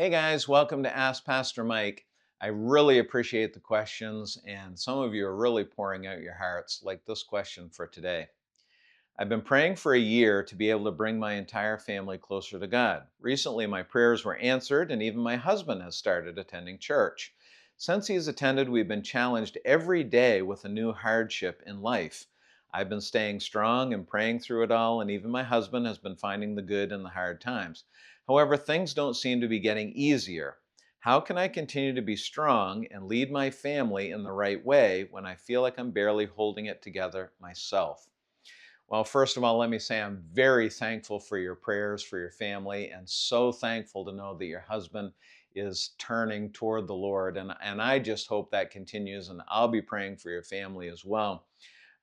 Hey guys, welcome to Ask Pastor Mike. I really appreciate the questions, and some of you are really pouring out your hearts, like this question for today. I've been praying for a year to be able to bring my entire family closer to God. Recently, my prayers were answered, and even my husband has started attending church. Since he's attended, we've been challenged every day with a new hardship in life. I've been staying strong and praying through it all, and even my husband has been finding the good in the hard times. However, things don't seem to be getting easier. How can I continue to be strong and lead my family in the right way when I feel like I'm barely holding it together myself? Well, first of all, let me say I'm very thankful for your prayers for your family and so thankful to know that your husband is turning toward the Lord. And I just hope that continues, and I'll be praying for your family as well.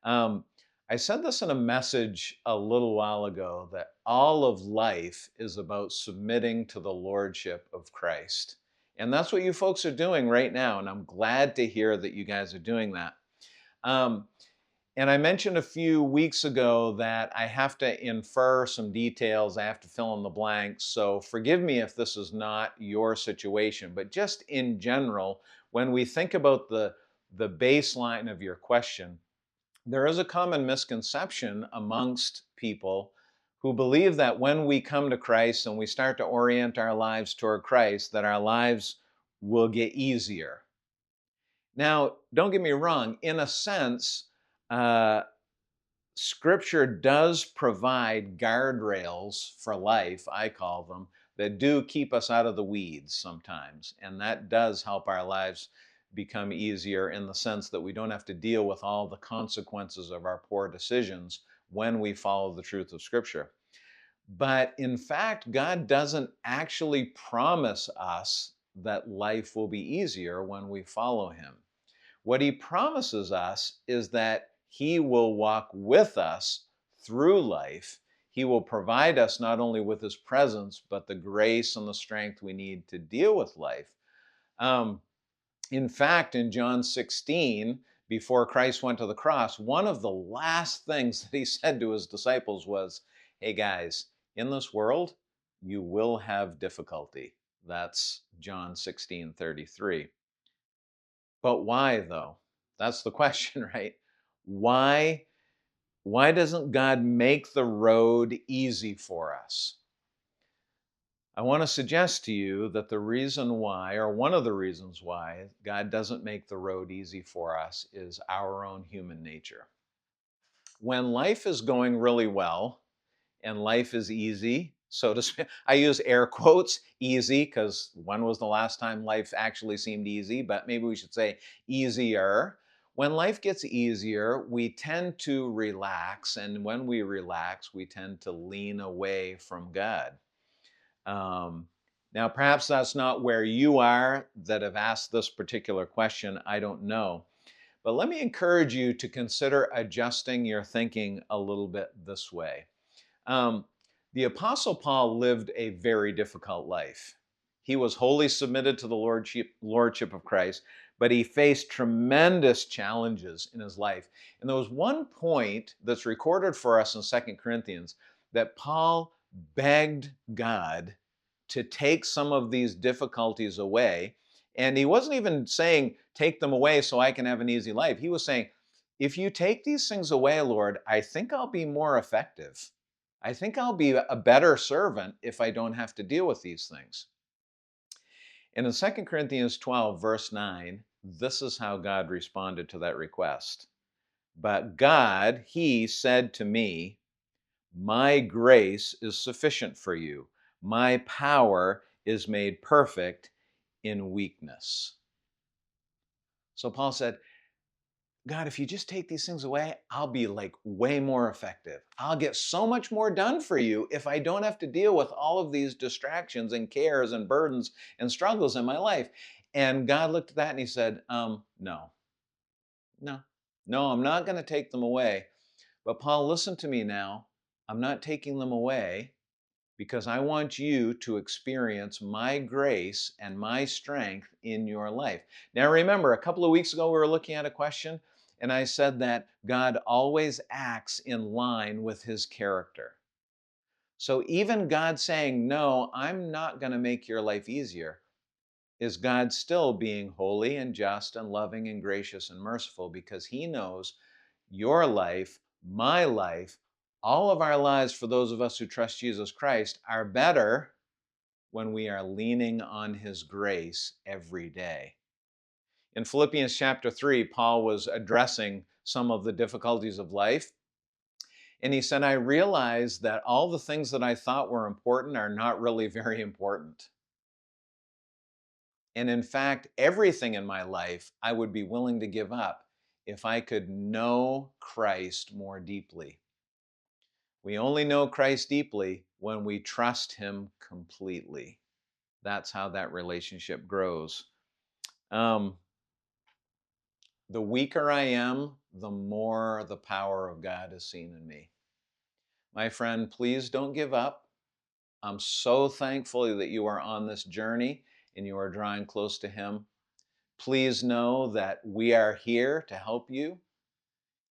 Um, I said this in a message a little while ago that all of life is about submitting to the Lordship of Christ. And that's what you folks are doing right now. And I'm glad to hear that you guys are doing that. Um, and I mentioned a few weeks ago that I have to infer some details. I have to fill in the blanks. So forgive me if this is not your situation. But just in general, when we think about the baseline of your question, there is a common misconception amongst people who believe that when we come to Christ and we start to orient our lives toward Christ, that our lives will get easier. Now, don't get me wrong, in a sense, uh, Scripture does provide guardrails for life, I call them, that do keep us out of the weeds sometimes. And that does help our lives become easier in the sense that we don't have to deal with all the consequences of our poor decisions when we follow the truth of Scripture. But in fact, God doesn't actually promise us that life will be easier when we follow Him. What He promises us is that He will walk with us through life. He will provide us not only with His presence, but the grace and the strength we need to deal with life. Um, in fact, in John 16, before Christ went to the cross, one of the last things that He said to His disciples was, "Hey guys, in this world, you will have difficulty." That's John 16:33. But why though? That's the question, right? Why why doesn't God make the road easy for us? I want to suggest to you that the reason why, or one of the reasons why, God doesn't make the road easy for us is our own human nature. When life is going really well and life is easy, so to speak, I use air quotes, easy, because when was the last time life actually seemed easy? But maybe we should say easier. When life gets easier, we tend to relax. And when we relax, we tend to lean away from God. Um, Now, perhaps that's not where you are that have asked this particular question. I don't know. But let me encourage you to consider adjusting your thinking a little bit this way. Um, the Apostle Paul lived a very difficult life. He was wholly submitted to the lordship of Christ, but he faced tremendous challenges in his life. And there was one point that's recorded for us in Second Corinthians that Paul begged God to take some of these difficulties away. And he wasn't even saying, take them away so I can have an easy life. He was saying, if you take these things away, Lord, I think I'll be more effective. I think I'll be a better servant if I don't have to deal with these things. And in Second Corinthians 12, verse 9, this is how God responded to that request. But God, He said to me, my grace is sufficient for you. My power is made perfect in weakness. So Paul said, God, if you just take these things away, I'll be like way more effective. I'll get so much more done for you if I don't have to deal with all of these distractions and cares and burdens and struggles in my life. And God looked at that and He said, no, no, no, I'm not going to take them away. But Paul, listen to me now. I'm not taking them away because I want you to experience my grace and my strength in your life. Now, remember, a couple of weeks ago, we were looking at a question, and I said that God always acts in line with His character. So even God saying, no, I'm not going to make your life easier, is God still being holy and just and loving and gracious and merciful because he knows your life, my life, all of our lives for those of us who trust Jesus Christ are better when we are leaning on his grace every day. In Philippians chapter 3, Paul was addressing some of the difficulties of life. And he said, I realized that all the things that I thought were important are not really very important. And in fact, everything in my life I would be willing to give up if I could know Christ more deeply. We only know Christ deeply when we trust him completely. That's how that relationship grows. Um, the weaker I am, the more the power of God is seen in me. My friend, please don't give up. I'm so thankful that you are on this journey and you are drawing close to him. Please know that we are here to help you.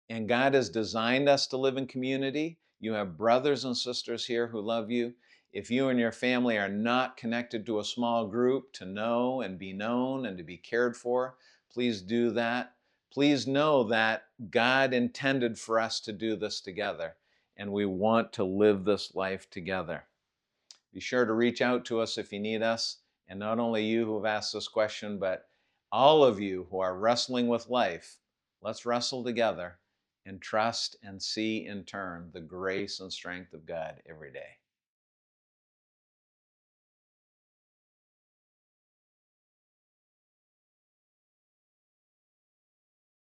And God has designed us to live in community. You have brothers and sisters here who love you. If you and your family are not connected to a small group to know and be known and to be cared for, please do that. Please know that God intended for us to do this together, and we want to live this life together. Be sure to reach out to us if you need us. And not only you who have asked this question, but all of you who are wrestling with life, let's wrestle together and trust and see in turn the grace and strength of God every day.